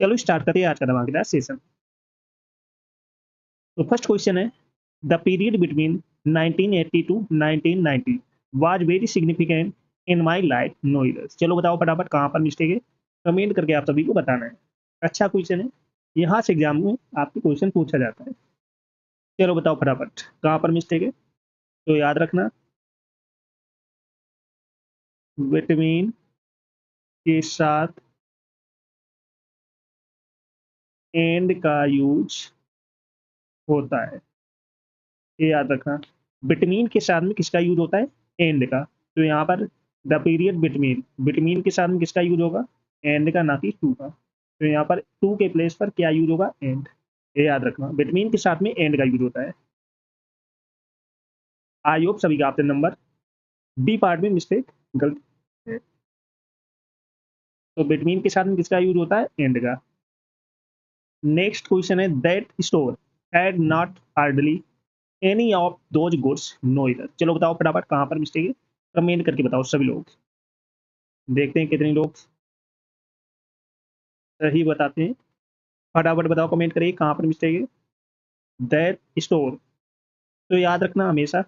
चलो स्टार्ट करते हैं आज का धमाकेदार सेशन। तो फर्स्ट क्वेश्चन है, the period between 1980 to 1990 was very significant in my life, no errors. चलो बताओ फटाफट कहाँ पर मिस्टेक है, कमेंट करके आप सभी को बताना है। अच्छा क्वेश्चन है, यहाँ से एग्जाम में आपको क्वेश्चन पूछा जाता है। चलो बताओ फटाफट कहाँ पर मिस्टेक है। तो याद रखना, विटामिन के साथ एंड का यूज होता है, ये याद रखना। विटामिन के साथ में किसका यूज होता है, एंड का। तो यहाँ पर द पीरियड बिटवीन, विटामिन के साथ में किसका यूज होगा, एंड का, ना कि टू का। तो यहाँ पर टू के प्लेस पर क्या यूज होगा, एंड। ये याद रखना, विटामिन के साथ में एंड का यूज होता है। आई होप सभी का आपने नंबर। बी पार्ट में मिस्टेक गलत है। तो विटामिन के साथ में किसका यूज होता है, एंड का। नेक्स्ट क्वेश्चन है, that store had not hardly any of those goods, no error. चलो बताओ फटाफट कहाँ पर मिस्टेक है, कमेंट करके बताओ सभी लोग। देखते हैं कितने लोग सही बताते हैं। फटाफट बताओ, कमेंट करिए कहाँ पर मिस्टेक है। दैट स्टोर, तो याद रखना हमेशा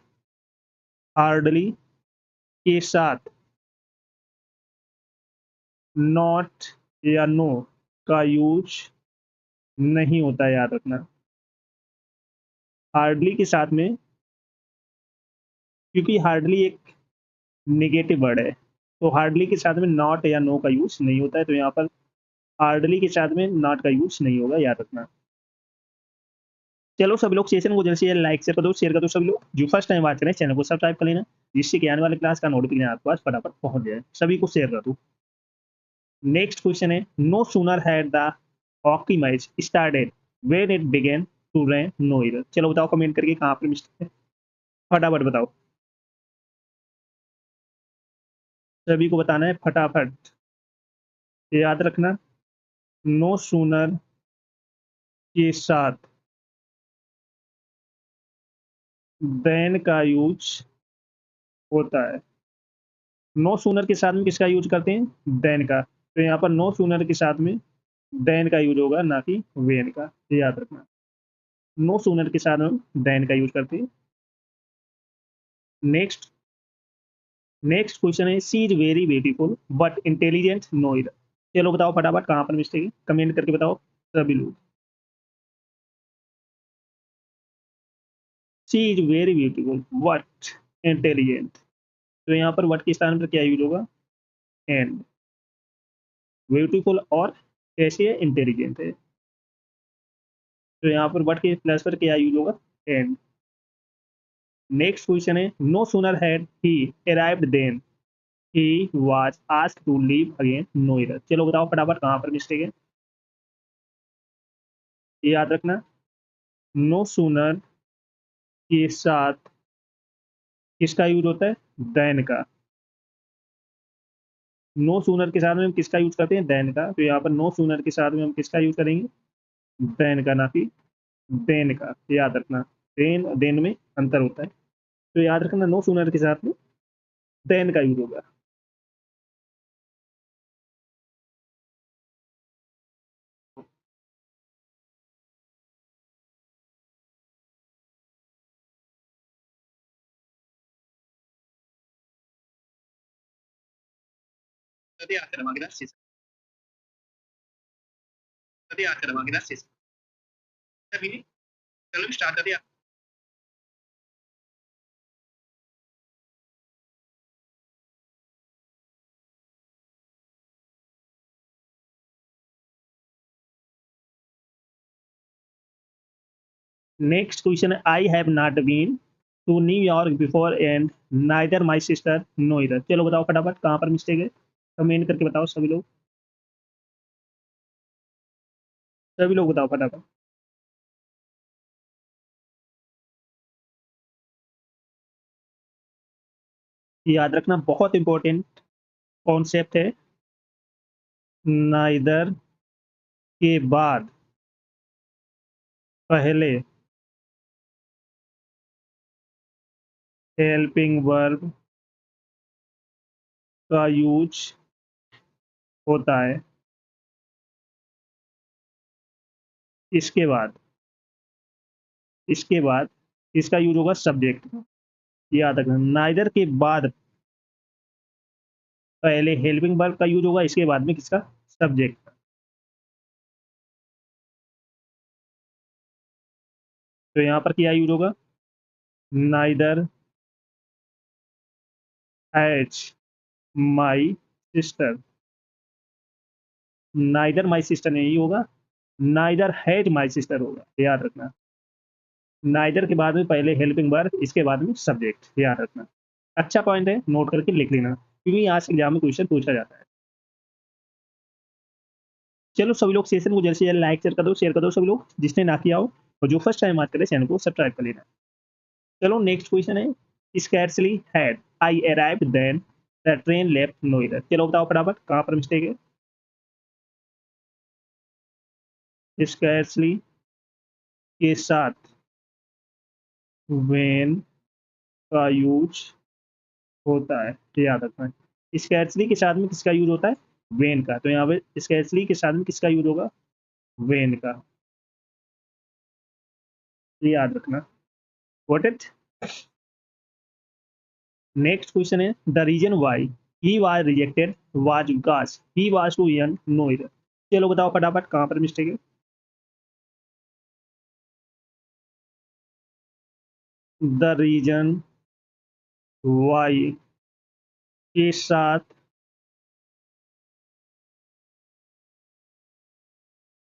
हार्डली के साथ नॉट या नो का यूज नहीं होता है, याद रखना। हार्डली के साथ में, क्योंकि हार्डली एक नेगेटिव वर्ड है, तो हार्डली के साथ में नॉट या नो का यूज नहीं होता है। तो यहाँ पर हार्डली के साथ में नॉट का यूज नहीं होगा, याद रखना। चलो सभी लोग सेशन को जल्द से जल्द लाइक से कर दो, शेयर कर दो। सभी लोग जो फर्स्ट टाइम बात करें चैनल को सब्सक्राइब कर लेना, जिससे कि आने वाले क्लास का नोटिफिकेशन आपके पास फटाफट पहुंच जाए। सभी को शेयर कर दो। नेक्स्ट क्वेश्चन है, no sooner had the hockey match started when it began to rain, no error. चलो बताओ कमेंट करके कहाँ पर मिस्टेक है, फटाफट बताओ। सभी को बताना है फटाफट। याद रखना, नो सूनर के साथ देन का यूज होता है। नो सूनर के साथ में किसका यूज करते हैं, देन का। तो यहाँ पर नो सूनर के साथ में देन का यूज होगा, ना कि वेन का। ये याद रखना, नो सूनर के साथ हम देन का यूज करते हैं। नेक्स्ट नेक्स्ट क्वेश्चन है, she is very beautiful but intelligent, no इधर। चलो बताओ फटाफट कहाँ पर मिस्टेक है, कमेंट करके बताओ सभी लोग। She is very beautiful but intelligent, तो यहाँ पर वट के स्थान पर क्या यूज होगा, एंड। ब्यूटीफुल और कैसे है, इंटेलिजेंट है, तो यहाँ पर वट के प्लस पर क्या यूज होगा, एंड। नेक्स्ट क्वेश्चन है, no sooner had he arrived then he was asked to leave again, no error. चलो बताओ फटाफट कहाँ पर मिस्टेक है। ये याद रखना, नो सूनर के साथ किसका यूज होता है, देन का। नो सूनर के साथ में हम किसका यूज करते हैं, देन का। तो यहाँ पर नो सूनर के साथ में हम किसका यूज करेंगे, देन का, ना कि देन का। याद रखना, देन देन में अंतर होता है। तो याद रखना, नो सूनर के साथ में देन का यूज होगा। कभी आकर धमाकेदार सेशन, कभी आकर धमाकेदार सेशन, कभी नहीं। चलो स्टार्ट करते हैं। नेक्स्ट क्वेश्चन है, I have not been to New York before and neither my sister, no इधर। चलो बताओ फटाफट कहाँ पर मिस्टेक है, कमेंट करके बताओ सभी लोग। सभी लोग बताओ फटाफट। याद रखना, बहुत इंपॉर्टेंट कॉन्सेप्ट है। नाइदर के बाद पहले हेल्पिंग वर्ब का यूज होता है। इसके बाद इसके बाद इसका यूज होगा सब्जेक्ट का। याद रखना, नाइदर के बाद पहले हेल्पिंग वर्ब का यूज होगा, इसके बाद में किसका, सब्जेक्ट का। तो यहाँ पर क्या यूज होगा, neither has my sister. Neither my sister नहीं होगा, नाइदर हैज माई सिस्टर होगा, याद रखना। नाइदर के बाद में पहले हेल्पिंग वर्ब, इसके बाद में सब्जेक्ट, याद रखना। अच्छा पॉइंट है, नोट करके लिख लेना, क्योंकि आज के एग्जाम में क्वेश्चन पूछा जाता है। चलो सभी लोग सेशन को जल्द से जल्द लाइक शेयर कर दो सभी लोग, जिसने ना किया हो, और जो फर्स्ट टाइम बात करे चैनल को सब्सक्राइब कर लेना। चलो नेक्स्ट क्वेश्चन है, scarcely had I arrived then the train left Noida. चलो बताओ फटाफट कहाँ पर मिस्टेक है। स्कैर्सली के साथ वेन का यूज होता है, तो याद रखना है। स्कैर्सली के साथ में किसका यूज होता है, वेन का। तो यहाँ पे स्कैर्सली के साथ में किसका यूज होगा, वेन का, तो याद रखना। Got it. नेक्स्ट क्वेश्चन है, the reason why he was rejected was because he was too young no error. चलो बताओ फटाफट कहाँ पर मिस्टेक है। द रीजन वाई के साथ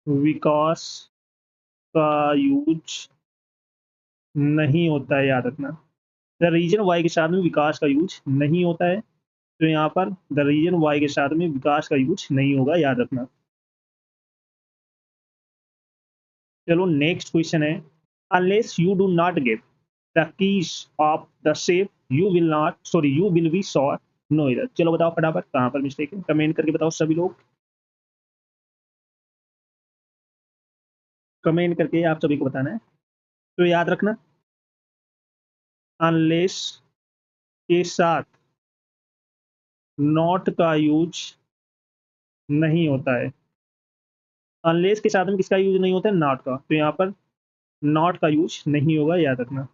विकास का यूज नहीं होता है, याद रखना। द रीजन वाई के साथ में विकास का यूज नहीं होता है, तो यहाँ पर द रीजन वाई के साथ में विकास का यूज नहीं होगा, याद रखना। चलो नेक्स्ट क्वेश्चन है, unless you do not give the keys of the safe you will not sorry you will be shot no इधर। चलो बताओ फटाफट कहाँ पर मिस्टेक है, कमेंट करके बताओ सभी लोग, कमेंट करके आप सभी को बताना है। तो याद रखना, अनलेस के साथ नॉट का यूज नहीं होता है। अनलेस के साथ में किसका यूज नहीं होता है, नॉट का। तो यहाँ पर नॉट का यूज नहीं होगा, याद रखना।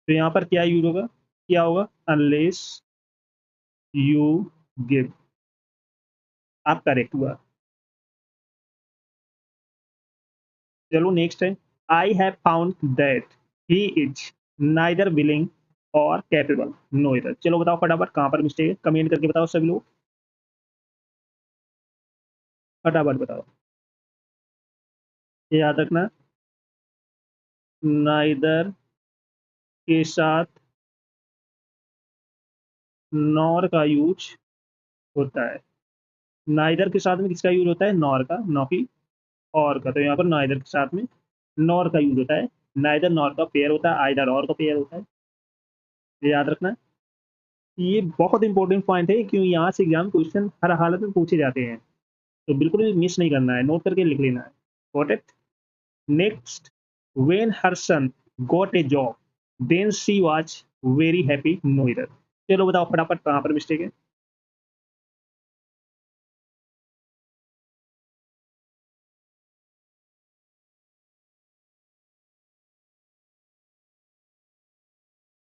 तो यहाँ पर क्या यूज होगा, क्या होगा, अनलेस यू गिव। आप करेक्ट हुआ। चलो नेक्स्ट है, I have found that he is neither willing और कैपेबल नो इधर। चलो बताओ फटाफट कहाँ पर मिस्टेक है, कमेंट करके बताओ सभी लोग, फटाफट बताओ। ये याद रखना, नाइदर के साथ नॉर का यूज होता है। नाइदर के साथ में किसका यूज होता है, नॉर का, नॉ की और का। तो यहाँ पर नाइदर के साथ में नॉर का यूज होता है। नाइदर नॉर का पेयर होता है, आइदर और का पेयर होता है, ये याद रखना। ये बहुत इंपॉर्टेंट पॉइंट है, क्योंकि यहाँ से एग्जाम क्वेश्चन हर हालत में पूछे जाते हैं, तो बिल्कुल भी मिस नहीं करना है, नोट करके लिख लेना है। Got it. Next, when her son got a job then she was very happy no इधर। चलो बताओ फटाफट कहाँ पर मिस्टेक है।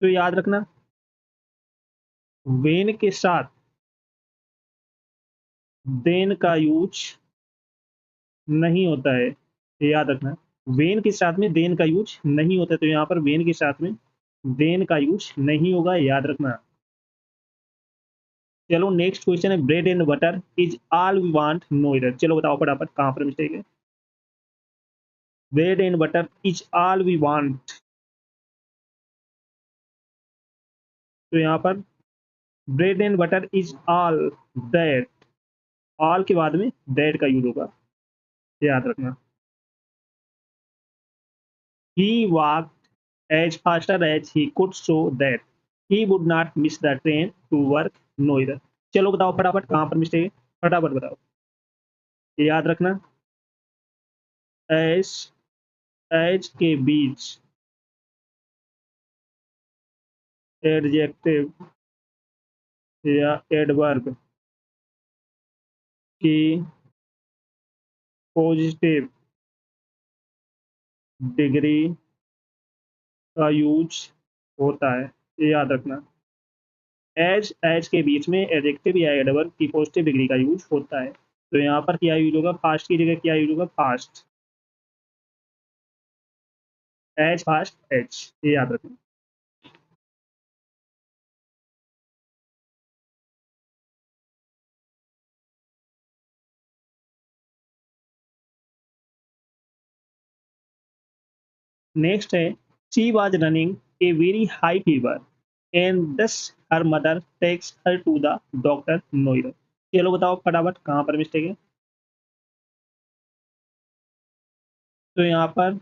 तो याद रखना, वेन के साथ देन का यूज नहीं होता है, ये याद रखना। वेन के साथ में देन का यूज नहीं होता है, तो यहाँ पर वेन के साथ में देन का यूज नहीं होगा, याद रखना। चलो नेक्स्ट क्वेश्चन है, bread and butter is all we want no इधर। चलो बताओ फटाफट कहाँ पर मिस्टेक है। Bread and butter is all we want, तो यहाँ पर bread and butter is all that, all के बाद में दैट का यूज होगा, याद रखना। He walked as faster as he could so that he would not miss the train to work no इधर। चलो बताओ फटाफट कहाँ पर मिस्टेक है, फटाफट बताओ, ये याद रखना। एज एज के बीच एडजेक्टिव या एडवर्ब की पॉजिटिव डिग्री का यूज होता है, ये याद रखना। एज के बीच में एडजेक्टिव या एडवर्ब की पॉजिटिव डिग्री का यूज होता है। तो यहाँ पर क्या यूज होगा, फास्ट की जगह क्या यूज होगा, फास्ट, एज फास्ट एज, ये याद रखना। नेक्स्ट है, she was running a very high fever and thus her mother takes her to the doctor no error. चलो बताओ फटाफट कहाँ पर मिस्टेक है। तो यहाँ पर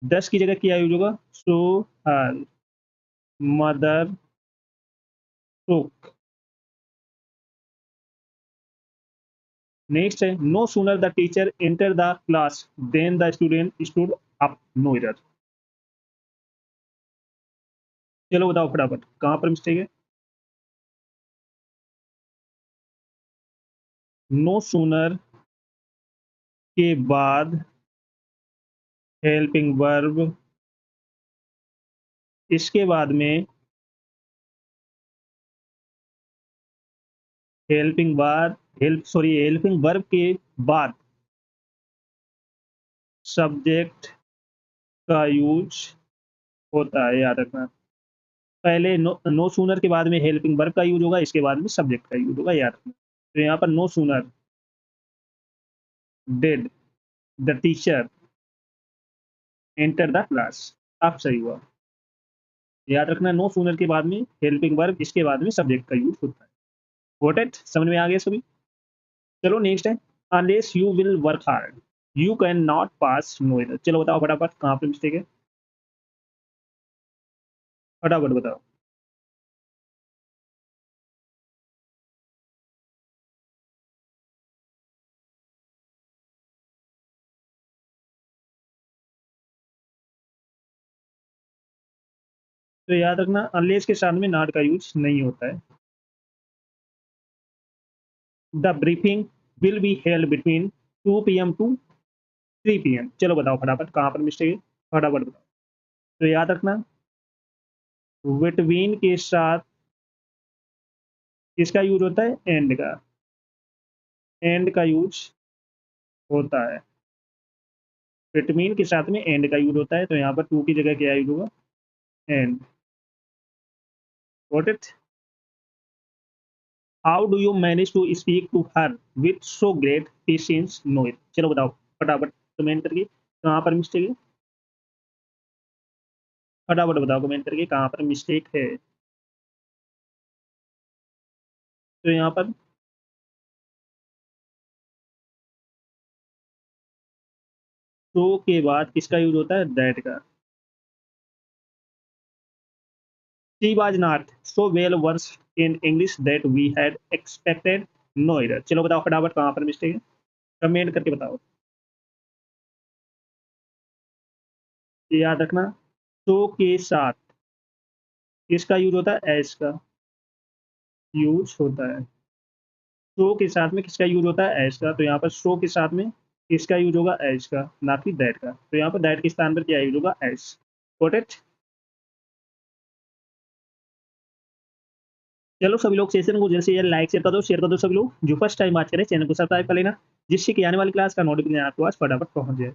10 की जगह क्या यूज होगा, so her mother took. Next है, no sooner the teacher enter the class then the student stood up, no error. चलो बताओ फटाफट कहाँ पर मिस्टेक है। नो सूनर के बाद हेल्पिंग वर्ब, इसके बाद में हेल्पिंग वर्ब, हेल्पिंग वर्ब के बाद सब्जेक्ट का यूज होता है, याद रखना। पहले नो सूनर के बाद में हेल्पिंग वर्ब का यूज होगा, इसके बाद में सब्जेक्ट का यूज होगा, याद रखना। तो यहाँ पर no sooner did the teacher enter the class, अब सही हुआ। याद रखना, नो सूनर के बाद में हेल्पिंग वर्ब, इसके बाद में सब्जेक्ट का यूज होता है। गॉट इट, समझ में आ गया सभी। चलो नेक्स्ट है, unless you will work hard you can not pass no इधर। चलो बताओ फटाफट कहाँ पे मिस्टेक है, फटाफट बताओ। तो याद रखना, अनलेस के साथ में नॉट का यूज नहीं होता है। The briefing will be held between 2 PM to 3 PM। चलो बताओ फटाफट कहाँ पर मिस्टेक है, फटाफट बताओ। तो याद रखना, बिटवीन के साथ किसका यूज होता है, एंड का, एंड का यूज होता है। बिटवीन के साथ में एंड का यूज होता है, तो यहाँ पर टू की जगह क्या यूज होगा, and. Got it. How do you manage to speak to her with so great patience, no error. चलो बताओ फटाफट कमेंट करके कहाँ पर मिस्टेक है, फटाफट बताओ कमेंट करके कहाँ पर मिस्टेक है। तो यहाँ पर तो के बाद किसका यूज होता है, दैट का। She was not so well versed in English that we had expected, no error. चलो बताओ फटाफट कहाँ पर मिस्टेक है, कमेंट करके बताओ। ये याद रखना, तो के साथ किसका यूज होता है, एस का यूज होता है। सो के साथ में किसका यूज होता है, एस का। तो यहाँ पर सो के साथ में किसका यूज होगा, एस का, ना कि दैट का। तो यहाँ पर दैट के स्थान पर क्या यूज होगा, एस। Got it. चलो सभी लोग सेशन को जैसे यार लाइक शेयर कर दो सभी लोग। जो फर्स्ट टाइम बात करें चैनल को सब्सक्राइब कर लेना, जिससे कि आने वाली क्लास का नोटिफिकेशन आपके पास फटाफट पहुंच जाए।